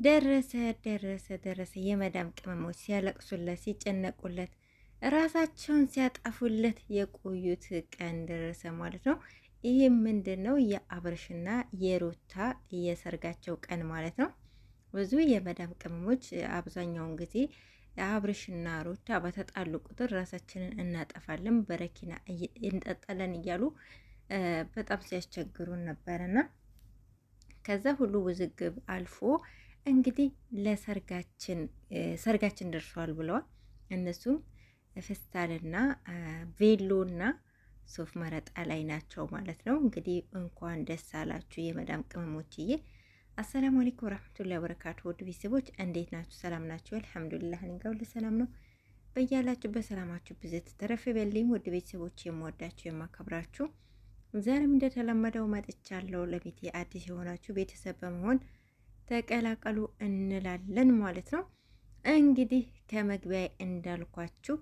ደረሰ ደረሰ ደረሰ። የመዳም ቅመሞች ሲያለቅሱለት ሲጨነቁለት ራሳቸውን ሲያጠፉለት የቆዩት ቀን ደረሰ ማለት ነው። ይህም ምንድን ነው? የአብርሽና የሩታ የሰርጋቸው ቀን ማለት ነው። ብዙ የመዳም ቅመሞች አብዛኛውን ጊዜ አብርሽና ሩታ በተጣሉ ቁጥር ራሳችንን እናጠፋለን፣ በረኪና እንጠጣለን እያሉ በጣም ሲያስቸግሩን ነበርና ከዛ ሁሉ ውዝግብ አልፎ እንግዲህ ሰርጋችን ደርሷል ብለዋል። እነሱም ፌስታልና ቬሎና ሱፍ መረጣ ላይ ናቸው ማለት ነው። እንግዲህ እንኳን ደስ አላችሁ የመዳም ቅመሞችዬ። አሰላሙ አለይኩም ወራህመቱላሂ ወበረካቱ። ውድ ቤተሰቦች እንዴት ናችሁ? ሰላም ናችሁ? አልሐምዱሊላህ እኔ ጋር ሁሉ ሰላም ነው። በያላችሁበት ሰላማችሁ ብዝት ተረፍ በልኝ። ውድ ቤተሰቦች የምወዳችሁ የማከብራችሁ፣ ዛሬም እንደተለመደው መጥቻለሁ። ለቤቴ አዲስ የሆናችሁ ቤተሰብ በመሆን ተቀላቀሉ እንላለን ማለት ነው። እንግዲህ ከመግቢያ እንዳልኳችሁ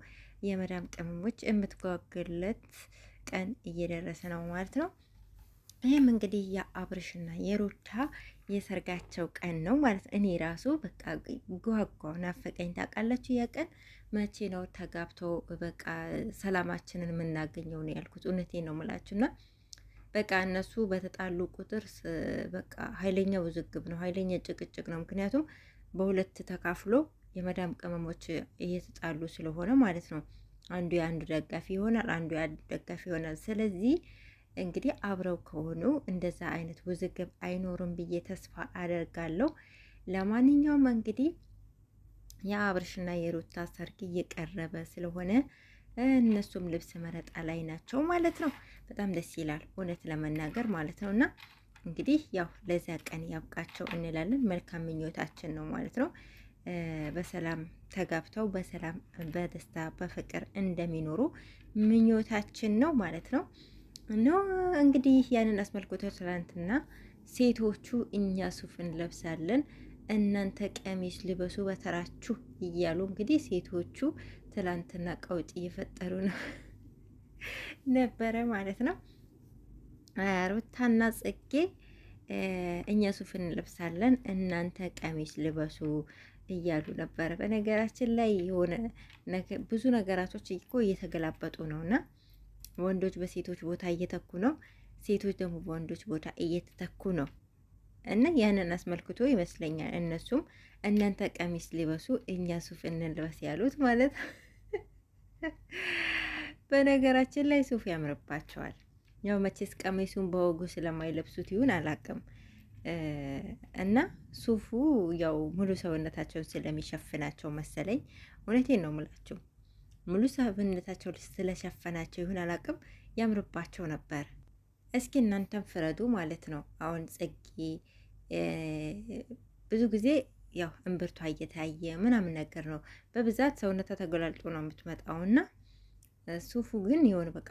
የመዳም ቅመሞች የምትጓጉለት ቀን እየደረሰ ነው ማለት ነው። ይህም እንግዲህ የአብርሽና የሩታ የሰርጋቸው ቀን ነው ማለት ነው። እኔ ራሱ በቃ ጓጓ ናፈቀኝ። ታውቃላችሁ ያ ቀን መቼ ነው ተጋብቶ በቃ ሰላማችንን የምናገኘው ነው ያልኩት። እውነቴን ነው የምላችሁና በቃ እነሱ በተጣሉ ቁጥር በቃ ኃይለኛ ውዝግብ ነው፣ ኃይለኛ ጭቅጭቅ ነው። ምክንያቱም በሁለት ተካፍሎ የመዳም ቅመሞች እየተጣሉ ስለሆነ ማለት ነው። አንዱ የአንዱ ደጋፊ ይሆናል፣ አንዱ የአንዱ ደጋፊ ይሆናል። ስለዚህ እንግዲህ አብረው ከሆኑ እንደዛ አይነት ውዝግብ አይኖርም ብዬ ተስፋ አደርጋለሁ። ለማንኛውም እንግዲህ የአብርሽና የሩታ ሰርግ እየቀረበ ስለሆነ እነሱም ልብስ መረጣ ላይ ናቸው ማለት ነው። በጣም ደስ ይላል እውነት ለመናገር ማለት ነው። እና እንግዲህ ያው ለዚያ ቀን ያብቃቸው እንላለን። መልካም ምኞታችን ነው ማለት ነው። በሰላም ተጋብተው በሰላም በደስታ በፍቅር እንደሚኖሩ ምኞታችን ነው ማለት ነው። እንግዲህ ያንን አስመልክቶ ትናንትና ሴቶቹ እኛ ሱፍ እንለብሳለን እናንተ ቀሚስ ልበሱ በተራችሁ እያሉ እንግዲህ ሴቶቹ ትላንትና ቀውጥ እየፈጠሩ ነው ነበረ ማለት ነው። ሩታና ጽጌ እኛ ሱፍ እንለብሳለን እናንተ ቀሚስ ልበሱ እያሉ ነበረ። በነገራችን ላይ የሆነ ብዙ ነገራቶች እኮ እየተገላበጡ ነው እና ወንዶች በሴቶች ቦታ እየተኩ ነው፣ ሴቶች ደግሞ በወንዶች ቦታ እየተተኩ ነው። እና ያንን አስመልክቶ ይመስለኛል እነሱም እናንተ ቀሚስ ሊበሱ እኛ ሱፍ እንልበስ ያሉት ማለት ነው። በነገራችን ላይ ሱፍ ያምርባቸዋል። ያው መቼስ ቀሚሱን በወጉ ስለማይለብሱት ይሁን አላቅም። እና ሱፉ ያው ሙሉ ሰውነታቸውን ስለሚሸፍናቸው መሰለኝ። እውነቴን ነው የምላቸው ሙሉ ሰውነታቸው ስለሸፈናቸው ይሁን አላቅም፣ ያምርባቸው ነበር። እስኪ እናንተም ፍረዱ ማለት ነው። አሁን ጽጌ ብዙ ጊዜ ያው እምብርቷ እየታየ ምናምን ነገር ነው በብዛት ሰውነቷ ተገላልጦ ነው የምትመጣውና ሱፉ ግን የሆነ በቃ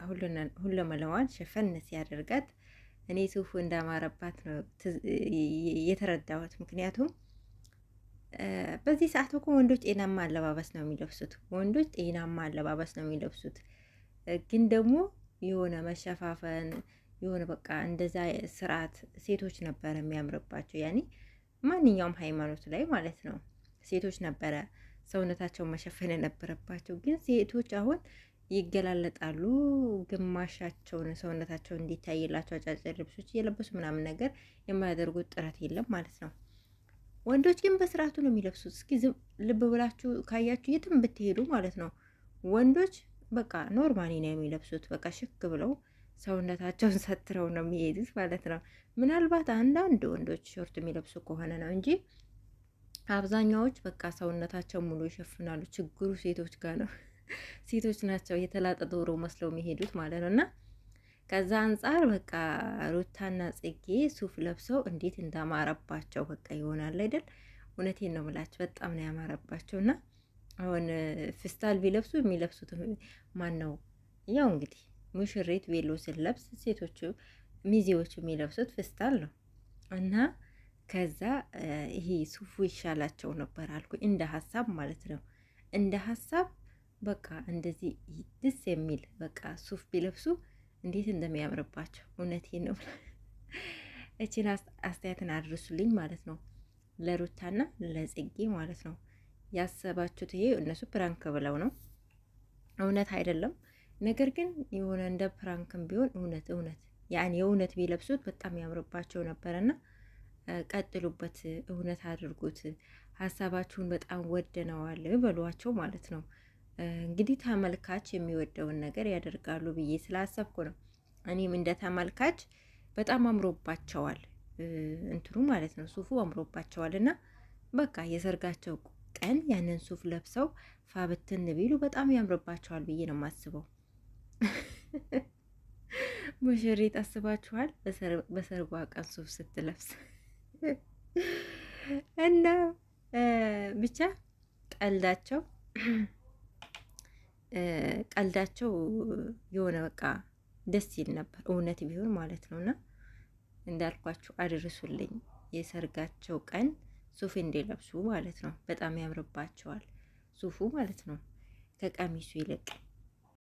ሁሉ መለዋን ሸፈን ሲያደርጋት እኔ ሱፉ እንዳማረባት ነው የተረዳሁት። ምክንያቱም በዚህ ሰዓት እኮ ወንዶች ጤናማ አለባበስ ነው የሚለብሱት፣ ወንዶች ጤናማ አለባበስ ነው የሚለብሱት። ግን ደግሞ የሆነ መሸፋፈን የሆነ በቃ እንደዛ ስርዓት ሴቶች ነበረ የሚያምርባቸው። ያኔ ማንኛውም ሃይማኖት ላይ ማለት ነው ሴቶች ነበረ ሰውነታቸውን መሸፈን የነበረባቸው። ግን ሴቶች አሁን ይገላለጣሉ፣ ግማሻቸውን ሰውነታቸውን እንዲታይላቸው አጫጭር ልብሶች እየለበሱ ምናምን ነገር የማያደርጉት ጥረት የለም ማለት ነው። ወንዶች ግን በስርዓቱ ነው የሚለብሱት። እስኪ ልብ ብላችሁ ካያችሁ የትም ብትሄዱ ማለት ነው ወንዶች በቃ ኖርማሊ ነው የሚለብሱት። በቃ ሽክ ብለው ሰውነታቸውን ሰትረው ነው የሚሄዱት ማለት ነው። ምናልባት አንዳንድ ወንዶች ሾርት የሚለብሱ ከሆነ ነው እንጂ አብዛኛዎች በቃ ሰውነታቸው ሙሉ ይሸፍናሉ። ችግሩ ሴቶች ጋር ነው። ሴቶች ናቸው የተላጠ ዶሮ መስለው የሚሄዱት ማለት ነው። እና ከዛ አንጻር በቃ ሩታና ጽጌ ሱፍ ለብሰው እንዴት እንዳማረባቸው በቃ ይሆናል አይደል? እውነቴን ነው የምላቸው በጣም ነው ያማረባቸው። እና አሁን ፍስታል ቢለብሱ የሚለብሱት ማን ነው? ያው እንግዲህ ሙሽሪት ቬሎ ስለብስ ሴቶቹ ሚዜዎቹ የሚለብሱት ፍስታል ነው። እና ከዛ ይሄ ሱፉ ይሻላቸው ነበር አልኩ፣ እንደ ሀሳብ ማለት ነው። እንደ ሀሳብ በቃ እንደዚህ ደስ የሚል በቃ ሱፍ ቢለብሱ እንዴት እንደሚያምርባቸው እውነቴን ነው። እቺን አስተያየትን አድርሱልኝ ማለት ነው። ለሩታና ለጽጌ ማለት ነው ያሰባችሁት። ይሄ እነሱ ፕራንክ ብለው ነው፣ እውነት አይደለም። ነገር ግን የሆነ እንደ ፕራንክም ቢሆን እውነት ያን የእውነት ቢለብሱት በጣም ያምርባቸው ነበርና ቀጥሉበት፣ እውነት አድርጉት፣ ሀሳባችሁን በጣም ወደነዋል በሏቸው ማለት ነው። እንግዲህ ተመልካች የሚወደውን ነገር ያደርጋሉ ብዬ ስላሰብኩ ነው። እኔም እንደ ተመልካች በጣም አምሮባቸዋል እንትኑ ማለት ነው፣ ሱፉ አምሮባቸዋል እና በቃ የሰርጋቸው ቀን ያንን ሱፍ ለብሰው ፋብትን ቢሉ በጣም ያምርባቸዋል ብዬ ነው የማስበው። ሙሽሪት አስባችኋል? በሰርጓ ቀን ሱፍ ስትለብስ እና ብቻ ቀልዳቸው የሆነ በቃ ደስ ይል ነበር፣ እውነት ቢሆን ማለት ነው። እና እንዳልኳችሁ አድርሱልኝ የሰርጋቸው ቀን ሱፍ እንዲለብሱ ማለት ነው። በጣም ያምርባቸዋል ሱፉ ማለት ነው ከቀሚሱ ይልቅ